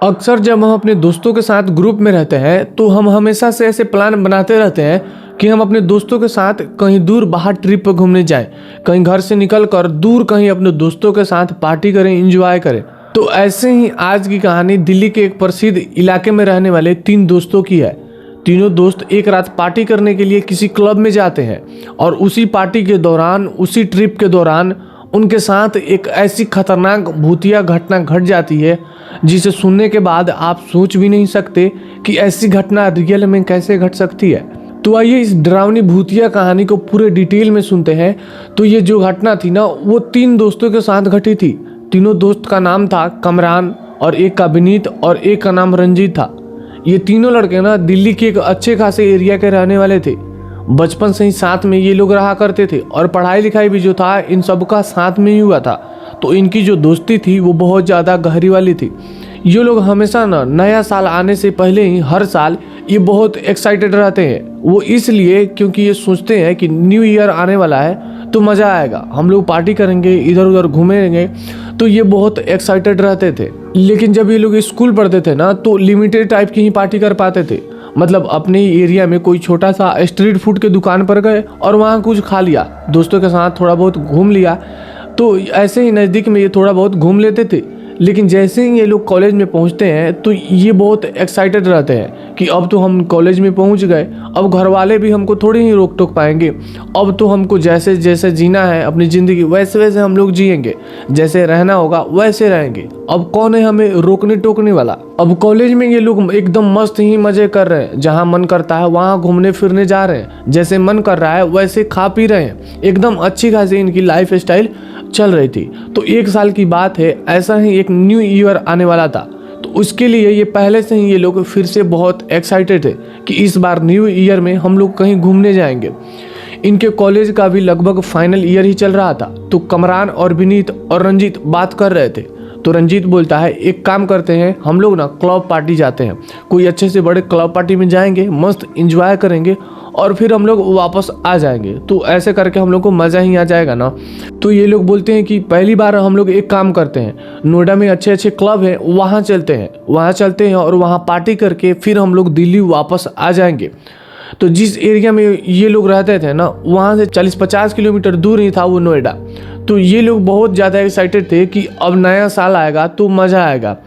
अक्सर जब हम अपने दोस्तों के साथ ग्रुप में रहते हैं तो हम हमेशा से ऐसे प्लान बनाते रहते हैं कि हम अपने दोस्तों के साथ कहीं दूर बाहर ट्रिप पर घूमने जाएं, कहीं घर से निकल कर दूर कहीं अपने दोस्तों के साथ पार्टी करें, एंजॉय करें। तो ऐसे ही आज की कहानी दिल्ली के एक प्रसिद्ध इलाके में रहने वाले 3 दोस्तों की है। तीनों दोस्त एक रात पार्टी करने के लिए किसी क्लब में जाते हैं और उसी पार्टी के दौरान, उसी ट्रिप के दौरान उनके साथ एक ऐसी खतरनाक भूतिया घटना घट जाती है जिसे सुनने के बाद आप सोच भी नहीं सकते कि ऐसी घटना रियल में कैसे घट सकती है। तो आइए इस डरावनी भूतिया कहानी को पूरे डिटेल में सुनते हैं। तो ये जो घटना थी ना, वो 3 दोस्तों के साथ घटी थी। तीनों दोस्त का नाम था कमरान, और एक का विनीत और एक का नाम रंजीत था। ये तीनों लड़के ना दिल्ली के एक अच्छे खासे एरिया के रहने वाले थे। बचपन से ही साथ में ये लोग रहा करते थे और पढ़ाई लिखाई भी जो था इन सब का साथ में ही हुआ था। तो इनकी जो दोस्ती थी वो बहुत ज़्यादा गहरी वाली थी। ये लोग हमेशा ना नया साल आने से पहले ही हर साल ये बहुत एक्साइटेड रहते हैं। वो इसलिए क्योंकि ये सोचते हैं कि न्यू ईयर आने वाला है तो मज़ा आएगा, हम लोग पार्टी करेंगे, इधर उधर घूमेंगे। तो ये बहुत एक्साइटेड रहते थे। लेकिन जब ये लोग स्कूल पढ़ते थे ना तो लिमिटेड टाइप की ही पार्टी कर पाते थे। मतलब अपने ही एरिया में कोई छोटा सा स्ट्रीट फूड के दुकान पर गए और वहाँ कुछ खा लिया, दोस्तों के साथ थोड़ा बहुत घूम लिया। तो ऐसे ही नज़दीक में ये थोड़ा बहुत घूम लेते थे। लेकिन जैसे ही ये लोग कॉलेज में पहुंचते हैं तो ये बहुत एक्साइटेड रहते हैं कि अब तो हम कॉलेज में पहुंच गए, अब घर वाले भी हमको थोड़ी ही रोक टोक पाएंगे। अब तो हमको जैसे जैसे जीना है अपनी ज़िंदगी वैसे वैसे हम लोग जिएंगे, जैसे रहना होगा वैसे रहेंगे। अब कौन है हमें रोकने टोकने वाला। अब कॉलेज में ये लोग एकदम मस्त ही मज़े कर रहे हैं, जहाँ मन करता है वहाँ घूमने फिरने जा रहे हैं, जैसे मन कर रहा है वैसे खा पी रहे हैं। एकदम अच्छी खासी इनकी लाइफ स्टाइल चल रही थी। तो 1 साल की बात है, ऐसा ही एक न्यू ईयर आने वाला था। तो उसके लिए ये पहले से ही ये लोग फिर से बहुत एक्साइटेड थे कि इस बार न्यू ईयर में हम लोग कहीं घूमने जाएंगे। इनके कॉलेज का भी लगभग फाइनल ईयर ही चल रहा था। तो कमरान और विनीत और रंजीत बात कर रहे थे। तो रंजीत बोलता है एक काम करते हैं, हम लोग ना क्लब पार्टी जाते हैं, कोई अच्छे से बड़े क्लब पार्टी में जाएंगे, मस्त एंजॉय करेंगे और फिर हम लोग वापस आ जाएंगे। तो ऐसे करके हम लोग को मज़ा ही आ जाएगा ना। तो ये लोग बोलते हैं कि पहली बार हम लोग एक काम करते हैं, नोएडा में अच्छे अच्छे क्लब हैं, वहाँ चलते हैं और वहाँ पार्टी करके फिर हम लोग दिल्ली वापस आ जाएंगे। तो जिस एरिया में ये लोग रहते थे ना, वहाँ से 40-50 किलोमीटर दूर ही था वो नोएडा। तो ये लोग बहुत ज़्यादा एक्साइटेड थे कि अब नया साल आएगा तो मज़ा आएगा।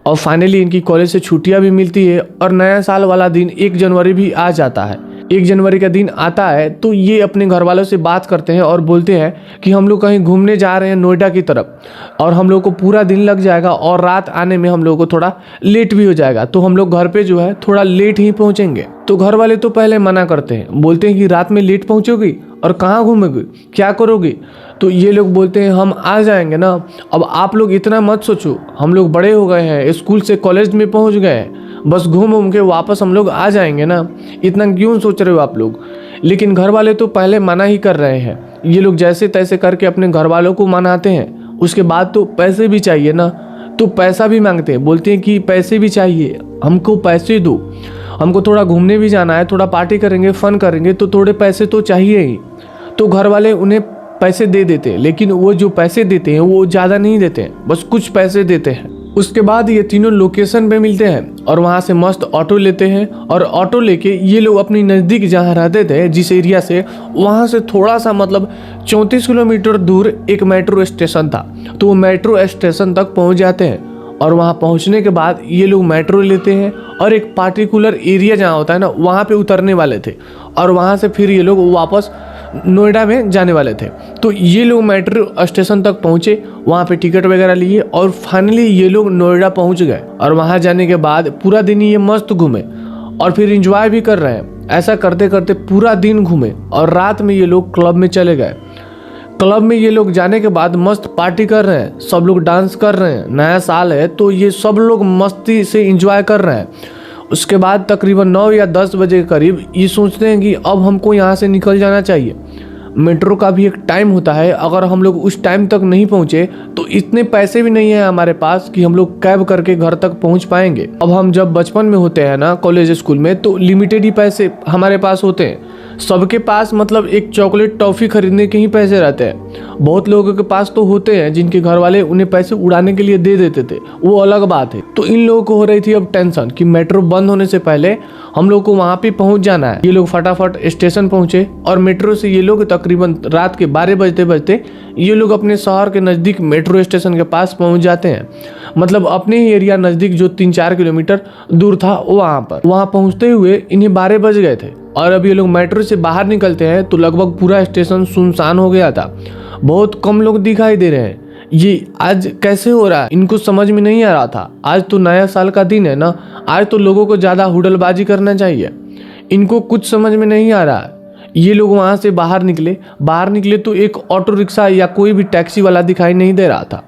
और फाइनली इनकी कॉलेज से छुट्टियां भी मिलती है और नया साल वाला दिन 1 जनवरी भी आ जाता है। 1 जनवरी का दिन आता है तो ये अपने घर वालों से बात करते हैं और बोलते हैं कि हम लोग कहीं घूमने जा रहे हैं नोएडा की तरफ और हम लोग को पूरा दिन लग जाएगा और रात आने में हम लोग को थोड़ा लेट भी हो जाएगा। तो हम लोग घर पे जो है थोड़ा लेट ही पहुँचेंगे। तो घर वाले तो पहले मना करते हैं, बोलते हैं कि रात में लेट पहुँचोगी और कहाँ घूमोगी, क्या करोगी। तो ये लोग बोलते हैं हम आ जाएंगे ना, अब आप लोग इतना मत सोचो, हम लोग बड़े हो गए हैं, स्कूल से कॉलेज में पहुंच गए हैं, बस घूम के वापस हम लोग आ जाएंगे ना, इतना क्यों सोच रहे हो आप लोग। लेकिन घर वाले तो पहले मना ही कर रहे हैं। ये लोग जैसे तैसे करके अपने घर वालों को मनाते हैं। उसके बाद तो पैसे भी चाहिए ना, तो पैसा भी मांगते हैं, बोलते हैं कि पैसे भी चाहिए, हमको पैसे दो, हमको थोड़ा घूमने भी जाना है, थोड़ा पार्टी करेंगे, फन करेंगे, तो थोड़े पैसे तो चाहिए ही। तो घर वाले उन्हें पैसे दे देते हैं, लेकिन वो जो पैसे देते हैं वो ज़्यादा नहीं देते हैं, बस कुछ पैसे देते हैं। उसके बाद ये तीनों लोकेशन पे मिलते हैं और वहाँ से मस्त ऑटो लेते हैं और ऑटो लेके ये लोग अपनी नज़दीक जहाँ रहते थे, जिस एरिया से, वहाँ से थोड़ा सा मतलब 34 किलोमीटर दूर एक मेट्रो स्टेशन था। तो वो मेट्रो स्टेशन तक पहुँच जाते हैं और वहाँ पहुँचने के बाद ये लोग मेट्रो लेते हैं और एक पार्टिकुलर एरिया जहाँ होता है ना, वहाँ पे उतरने वाले थे और वहाँ से फिर ये लोग वापस नोएडा में जाने वाले थे। तो ये लोग मेट्रो स्टेशन तक पहुँचे, वहाँ पे टिकट वगैरह लिए और फाइनली ये लोग नोएडा पहुँच गए। और वहाँ जाने के बाद पूरा दिन ये मस्त घूमे और फिर एंजॉय भी कर रहे हैं। ऐसा करते करते पूरा दिन घूमे और रात में ये लोग क्लब में चले गए। क्लब में ये लोग जाने के बाद मस्त पार्टी कर रहे हैं, सब लोग डांस कर रहे हैं, नया साल है तो ये सब लोग मस्ती से एंजॉय कर रहे हैं। उसके बाद तकरीबन 9 या 10 बजे के करीब ये सोचते हैं कि अब हमको यहाँ से निकल जाना चाहिए। मेट्रो का भी एक टाइम होता है, अगर हम लोग उस टाइम तक नहीं पहुँचे तो इतने पैसे भी नहीं है हमारे पास कि हम लोग कैब करके घर तक पहुँच पाएंगे। अब हम जब बचपन में होते हैं ना कॉलेज स्कूल में, तो लिमिटेड ही पैसे हमारे पास होते हैं। सबके पास मतलब एक चॉकलेट टॉफ़ी खरीदने के ही पैसे रहते हैं। बहुत लोगों के पास तो होते हैं जिनके घर वाले उन्हें पैसे उड़ाने के लिए दे देते थे, वो अलग बात है। तो इन लोगों को हो रही थी अब टेंशन कि मेट्रो बंद होने से पहले हम लोग को वहाँ पे पहुँच जाना है। ये लोग फटाफट स्टेशन पहुँचे और मेट्रो से ये लोग तकरीबन रात के 12 बजते बजते ये लोग अपने शहर के नज़दीक मेट्रो स्टेशन के पास पहुँच जाते हैं। मतलब अपने ही एरिया नज़दीक जो 3-4 किलोमीटर दूर था वहाँ पहुँचते हुए इन्हें 12 बज गए थे। और अब ये लोग मेट्रो से बाहर निकलते हैं तो लगभग पूरा स्टेशन सुनसान हो गया था, बहुत कम लोग दिखाई दे रहे हैं। ये आज कैसे हो रहा है इनको समझ में नहीं आ रहा था। आज तो नया साल का दिन है ना, आज तो लोगों को ज़्यादा हुडलबाजी करना चाहिए। इनको कुछ समझ में नहीं आ रहा है। ये लोग वहाँ से बाहर निकले तो एक ऑटो रिक्शा या कोई भी टैक्सी वाला दिखाई नहीं दे रहा था।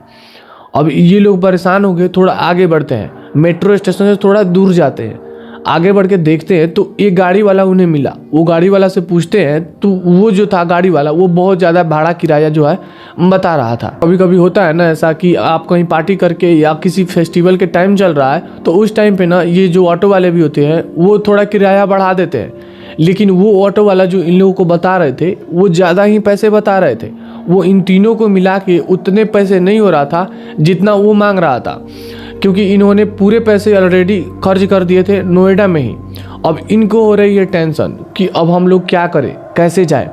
अब ये लोग परेशान हो गए, थोड़ा आगे बढ़ते हैं, मेट्रो स्टेशन से थोड़ा दूर जाते हैं, आगे बढ़ के देखते हैं तो एक गाड़ी वाला उन्हें मिला। वो गाड़ी वाला से पूछते हैं तो वो जो था गाड़ी वाला वो बहुत ज़्यादा भाड़ा किराया जो है बता रहा था। कभी कभी होता है ना ऐसा कि आप कहीं पार्टी करके या किसी फेस्टिवल के टाइम चल रहा है तो उस टाइम पे ना ये जो ऑटो वाले भी होते हैं वो थोड़ा किराया बढ़ा देते हैं, लेकिन वो ऑटो वाला जो इन लोगों को बता रहे थे वो ज़्यादा ही पैसे बता रहे थे। वो इन तीनों को मिला के उतने पैसे नहीं हो रहा था जितना वो मांग रहा था, क्योंकि इन्होंने पूरे पैसे ऑलरेडी खर्च कर दिए थे नोएडा में ही। अब इनको हो रही है टेंशन कि अब हम लोग क्या करें, कैसे जाएं।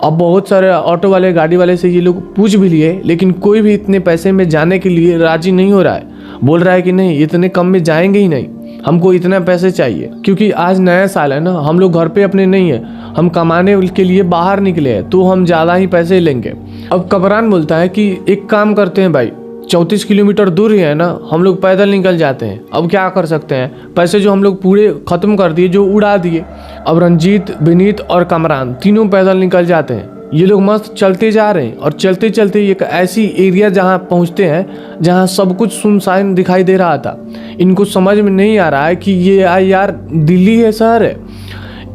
अब बहुत सारे ऑटो वाले गाड़ी वाले से ये लोग पूछ भी लिए, लेकिन कोई भी इतने पैसे में जाने के लिए राजी नहीं हो रहा है। बोल रहा है कि नहीं, इतने कम में जाएंगे ही नहीं, हमको इतना पैसे चाहिए। क्योंकि आज नया साल है ना, हम लोग घर पे अपने नहीं है, हम कमाने के लिए बाहर निकले हैं तो हम ज़्यादा ही पैसे लेंगे। अब कमरान बोलता है कि एक काम करते हैं भाई, 34 किलोमीटर दूर ही है ना, हम लोग पैदल निकल जाते हैं। अब क्या कर सकते हैं, पैसे जो हम लोग पूरे ख़त्म कर दिए, जो उड़ा दिए। अब रंजीत, विनीत और कमरान तीनों पैदल निकल जाते हैं। ये लोग मस्त चलते जा रहे हैं और चलते चलते एक ऐसी एरिया जहाँ पहुँचते हैं जहाँ सब कुछ सुनसान दिखाई दे रहा था। इनको समझ में नहीं आ रहा है कि ये यार दिल्ली है, शहर है,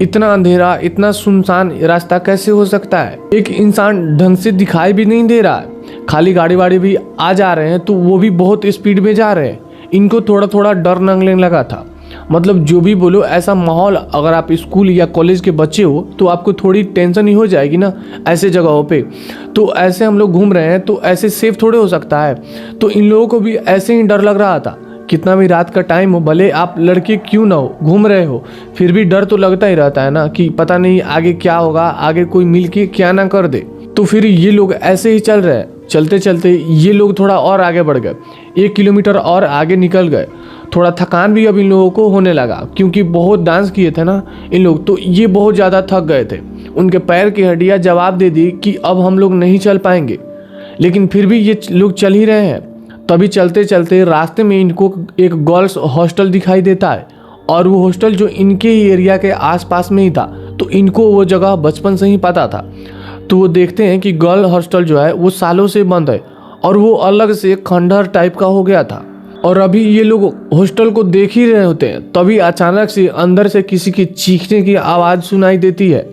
इतना अंधेरा, इतना सुनसान रास्ता कैसे हो सकता है। एक इंसान ढंग से दिखाई भी नहीं दे रहा है, खाली गाड़ी वाड़ी भी आ जा रहे हैं तो वो भी बहुत स्पीड में जा रहे हैं। इनको थोड़ा थोड़ा डर लगने लगा था। मतलब जो भी बोलो, ऐसा माहौल अगर आप स्कूल या कॉलेज के बच्चे हो तो आपको थोड़ी टेंशन ही हो जाएगी ना ऐसे जगहों पे। तो ऐसे हम लोग घूम रहे हैं तो ऐसे सेफ थोड़े हो सकता है। तो इन लोगों को भी ऐसे ही डर लग रहा था। कितना भी रात का टाइम हो, भले आप लड़के क्यों ना हो, घूम रहे हो, फिर भी डर तो लगता ही रहता है ना कि पता नहीं आगे क्या होगा, आगे कोई मिल के क्या ना कर दे। तो फिर ये लोग ऐसे ही चल रहे हैं। चलते चलते ये लोग थोड़ा और आगे बढ़ गए, 1 किलोमीटर और आगे निकल गए। थोड़ा थकान भी अब इन लोगों को होने लगा, क्योंकि बहुत डांस किए थे ना इन लोग, तो ये बहुत ज़्यादा थक गए थे। उनके पैर की हड्डियाँ जवाब दे दी कि अब हम लोग नहीं चल पाएंगे, लेकिन फिर भी ये लोग चल ही रहे हैं। तभी चलते चलते रास्ते में इनको एक गर्ल्स हॉस्टल दिखाई देता है, और वो हॉस्टल जो इनके ही एरिया के आसपास में ही था, तो इनको वो जगह बचपन से ही पता था। तो वो देखते हैं कि गर्ल हॉस्टल जो है वो सालों से बंद है और वो अलग से खंडहर टाइप का हो गया था। और अभी ये लोग हॉस्टल को देख ही रहे होते हैं, तभी अचानक से अंदर से किसी की चीखने की आवाज़ सुनाई देती है।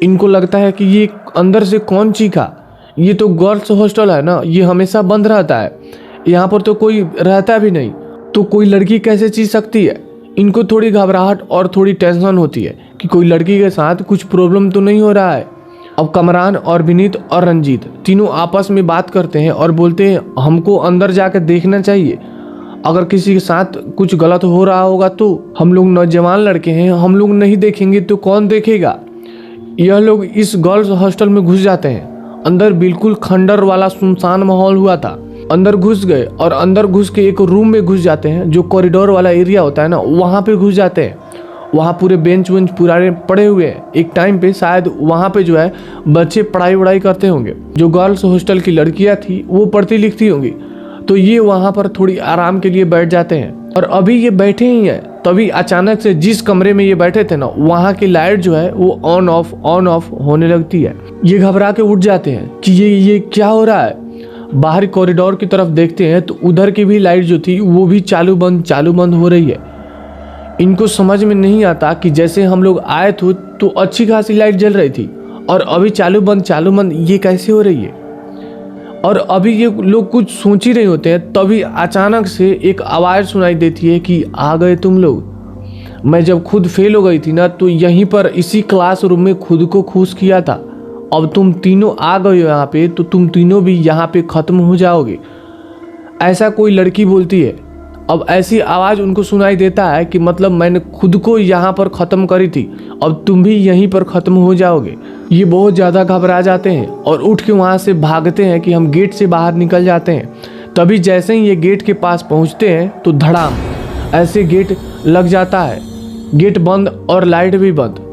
इनको लगता है कि ये अंदर से कौन चीखा, ये तो गर्ल्स हॉस्टल है ना, ये हमेशा बंद रहता है, यहाँ पर तो कोई रहता भी नहीं, तो कोई लड़की कैसे चीख सकती है। इनको थोड़ी घबराहट और थोड़ी टेंशन होती है कि कोई लड़की के साथ कुछ प्रॉब्लम तो नहीं हो रहा है। अब कमरान और विनीत और रंजीत तीनों आपस में बात करते हैं और बोलते हैं हमको अंदर जाकर देखना चाहिए, अगर किसी के साथ कुछ गलत हो रहा होगा तो। हम लोग नौजवान लड़के हैं, हम लोग नहीं देखेंगे तो कौन देखेगा। यह लोग इस गर्ल्स हॉस्टल में घुस जाते हैं। अंदर बिल्कुल खंडर वाला सुनसान माहौल हुआ था। अंदर घुस गए और अंदर घुस के एक रूम में घुस जाते हैं, जो कॉरिडोर वाला एरिया होता है ना, वहाँ पे घुस जाते हैं। वहाँ पूरे बेंच वेंच पुराने पड़े हुए हैं। एक टाइम पे शायद वहाँ पे जो है बच्चे पढ़ाई वढ़ाई करते होंगे। जो गर्ल्स हॉस्टल की लड़कियाँ थी वो पढ़ती लिखती होंगी, तो ये वहाँ पर थोड़ी आराम के लिए बैठ जाते हैं। और अभी ये बैठे ही हैं, तभी अचानक से जिस कमरे में ये बैठे थे ना, वहाँ की लाइट जो है वो ऑन ऑफ होने लगती है। ये घबरा के उठ जाते हैं कि ये क्या हो रहा है। बाहर कॉरिडोर की तरफ देखते हैं तो उधर की भी लाइट जो थी वो भी चालू बंद हो रही है। इनको समझ में नहीं आता कि जैसे हम लोग आए थे तो अच्छी खासी लाइट जल रही थी और अभी चालू बंद ये कैसे हो रही है। और अभी ये लोग कुछ सोच ही रहे होते हैं, तभी अचानक से एक आवाज़ सुनाई देती है कि आ गए तुम लोग। मैं जब खुद फेल हो गई थी ना, तो यहीं पर इसी क्लासरूम में खुद को खुश किया था। अब तुम तीनों आ गए हो यहाँ पे, तो तुम तीनों भी यहाँ पे ख़त्म हो जाओगे, ऐसा कोई लड़की बोलती है। अब ऐसी आवाज़ उनको सुनाई देता है कि मतलब मैंने खुद को यहाँ पर ख़त्म करी थी, अब तुम भी यहीं पर ख़त्म हो जाओगे। ये बहुत ज़्यादा घबरा जाते हैं और उठ के वहाँ से भागते हैं कि हम गेट से बाहर निकल जाते हैं। तभी जैसे ही ये गेट के पास पहुँचते हैं तो धड़ाम ऐसे गेट लग जाता है, गेट बंद और लाइट भी बंद।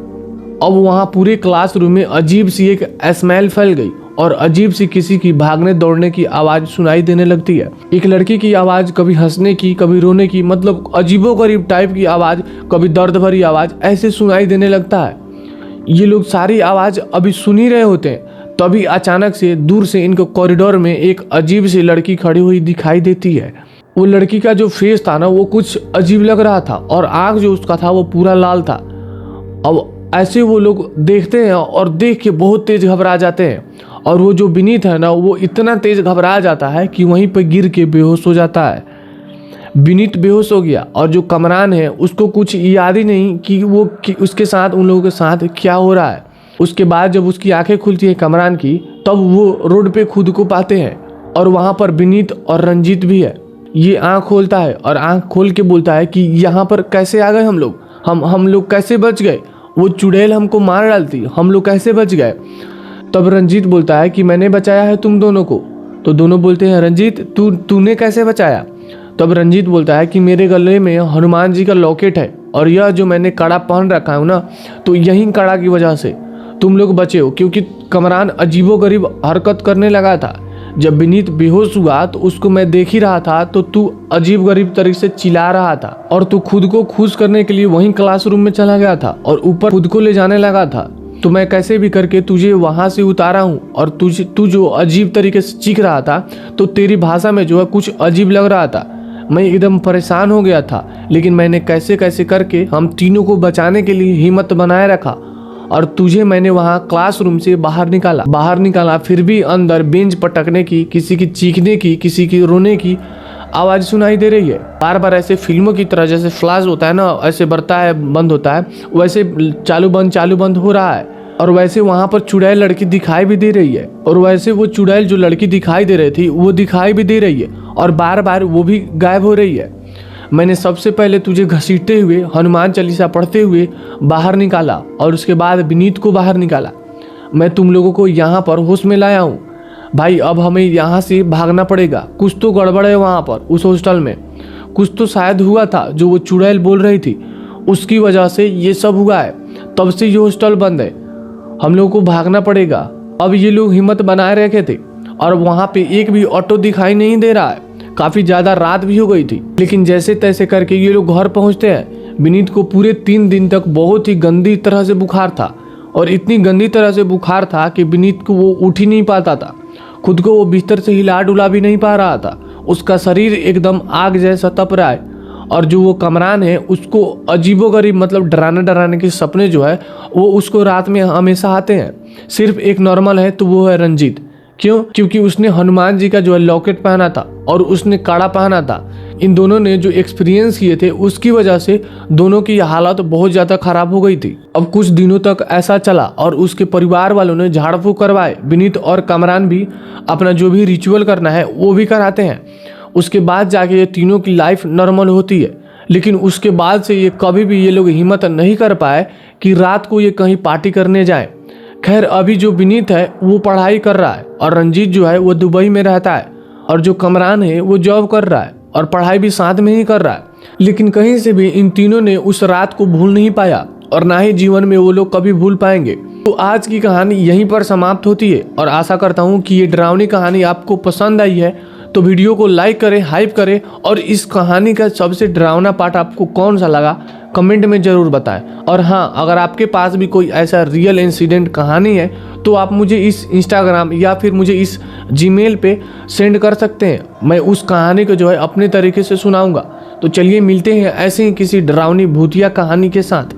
अब वहाँ पूरे क्लासरूम में अजीब सी एक स्मेल फैल गई और अजीब सी किसी की भागने दौड़ने की आवाज़ सुनाई देने लगती है। एक लड़की की आवाज़, कभी हंसने की, कभी रोने की, मतलब अजीबोगरीब टाइप की आवाज़, कभी दर्द भरी आवाज़ ऐसे सुनाई देने लगता है। ये लोग सारी आवाज़ अभी सुन ही रहे होते हैं, तभी अचानक से दूर से इनको कॉरिडोर में एक अजीब सी लड़की खड़ी हुई दिखाई देती है। वो लड़की का जो फेस था ना, वो कुछ अजीब लग रहा था और आँख जो उसका था वो पूरा लाल था। अब ऐसे वो लोग देखते हैं और देख के बहुत तेज घबरा जाते हैं, और वो जो विनीत है ना, वो इतना तेज घबरा जाता है कि वहीं पर गिर के बेहोश हो जाता है। विनीत बेहोश हो गया और जो कमरान है उसको कुछ याद ही नहीं कि उसके साथ, उन लोगों के साथ क्या हो रहा है। उसके बाद जब उसकी आंखें खुलती है कमरान की, तब वो रोड पे खुद को पाते हैं और वहाँ पर विनीत और रंजीत भी है। ये आँख खोलता है और आँख खोल के बोलता है कि यहाँ पर कैसे आ गए हम लोग, हम लोग कैसे बच गए, वो चुड़ैल हमको मार डालती, हम लोग कैसे बच गए। तब रंजीत बोलता है कि मैंने बचाया है तुम दोनों को। तो दोनों बोलते हैं रंजीत तूने कैसे बचाया। तब रंजीत बोलता है कि मेरे गले में हनुमान जी का लॉकेट है और यह जो मैंने कड़ा पहन रखा है ना, तो यही कड़ा की वजह से तुम लोग बचे हो, क्योंकि कमरान अजीबोगरीब हरकत करने लगा था। जब विनीत बेहोश हुआ तो उसको मैं देख ही रहा था, तो तू अजीब गरीब तरीके से चिल्ला रहा था और तू खुद को खुश करने के लिए वहीं क्लासरूम में चला गया था और ऊपर खुद को ले जाने लगा था। तो मैं कैसे भी करके तुझे वहां से उतारा हूँ और तू जो अजीब तरीके से चीख रहा था, तो तेरी भाषा में जो है कुछ अजीब लग रहा था। मैं एकदम परेशान हो गया था, लेकिन मैंने कैसे कैसे करके हम तीनों को बचाने के लिए हिम्मत बनाए रखा और तुझे मैंने वहाँ क्लासरूम से बाहर निकाला। फिर भी अंदर बेंच पटकने की, किसी की चीखने की, किसी की रोने की आवाज़ सुनाई दे रही है। बार बार ऐसे फिल्मों की तरह जैसे फ्लैश होता है ना, ऐसे बढ़ता है बंद होता है, वैसे चालू बंद हो रहा है। और वैसे वहाँ पर चुड़ैल लड़की दिखाई भी दे रही है, और वैसे वो चुड़ैल जो लड़की दिखाई दे रही थी वो दिखाई भी दे रही है और बार बार वो भी गायब हो रही है। मैंने सबसे पहले तुझे घसीटते हुए, हनुमान चालीसा पढ़ते हुए बाहर निकाला और उसके बाद विनीत को बाहर निकाला। मैं तुम लोगों को यहाँ पर होश में लाया हूँ भाई। अब हमें यहाँ से भागना पड़ेगा, कुछ तो गड़बड़ है वहाँ पर उस हॉस्टल में, कुछ तो शायद हुआ था जो वो चुड़ैल बोल रही थी, उसकी वजह से ये सब हुआ है। तब से ये हॉस्टल बंद है, हम लोगों को भागना पड़ेगा। अब ये लोग हिम्मत बनाए रखे थे और वहाँ पे एक भी ऑटो दिखाई नहीं दे रहा है। काफ़ी ज़्यादा रात भी हो गई थी, लेकिन जैसे तैसे करके ये लोग घर पहुँचते हैं। विनीत को पूरे 3 दिन तक बहुत ही गंदी तरह से बुखार था और इतनी गंदी तरह से बुखार था कि विनीत को वो उठ ही नहीं पाता था, खुद को वो बिस्तर से हिला डुला भी नहीं पा रहा था। उसका शरीर एकदम आग जैसा तप रहा है और जो वो कमरान है उसको अजीबोगरीब, मतलब डराने के सपने जो है वो उसको रात में हमेशा आते हैं। सिर्फ एक नॉर्मल है, तो वो है रंजीत। क्यों? क्योंकि उसने हनुमान जी का जो है लॉकेट पहना था और उसने कड़ा पहना था। इन दोनों ने जो एक्सपीरियंस किए थे उसकी वजह से दोनों की हालत बहुत ज़्यादा खराब हो गई थी। अब कुछ दिनों तक ऐसा चला और उसके परिवार वालों ने झाड़ फूक करवाए। विनीत और कमरान भी अपना जो भी रिचुअल करना है वो भी कराते हैं। उसके बाद जाके ये तीनों की लाइफ नॉर्मल होती है। लेकिन उसके बाद से ये कभी भी ये लोग हिम्मत नहीं कर पाए कि रात को ये कहीं पार्टी करने जाए। खैर, अभी जो विनीत है वो पढ़ाई कर रहा है और रंजीत जो है वो दुबई में रहता है और जो कमरान है वो जॉब कर रहा है और पढ़ाई भी साथ में ही कर रहा है। लेकिन कहीं से भी इन तीनों ने उस रात को भूल नहीं पाया और ना ही जीवन में वो लोग कभी भूल पाएंगे। तो आज की कहानी यहीं पर समाप्त होती है और आशा करता हूँ कि ये डरावनी कहानी आपको पसंद आई है। तो वीडियो को लाइक करें, हाइप करें और इस कहानी का सबसे डरावना पार्ट आपको कौन सा लगा कमेंट में ज़रूर बताएं। और हाँ, अगर आपके पास भी कोई ऐसा रियल इंसिडेंट कहानी है तो आप मुझे इस इंस्टाग्राम या फिर मुझे इस जीमेल पे सेंड कर सकते हैं। मैं उस कहानी को जो है अपने तरीके से सुनाऊंगा। तो चलिए मिलते हैं ऐसे ही किसी डरावनी भूतिया कहानी के साथ।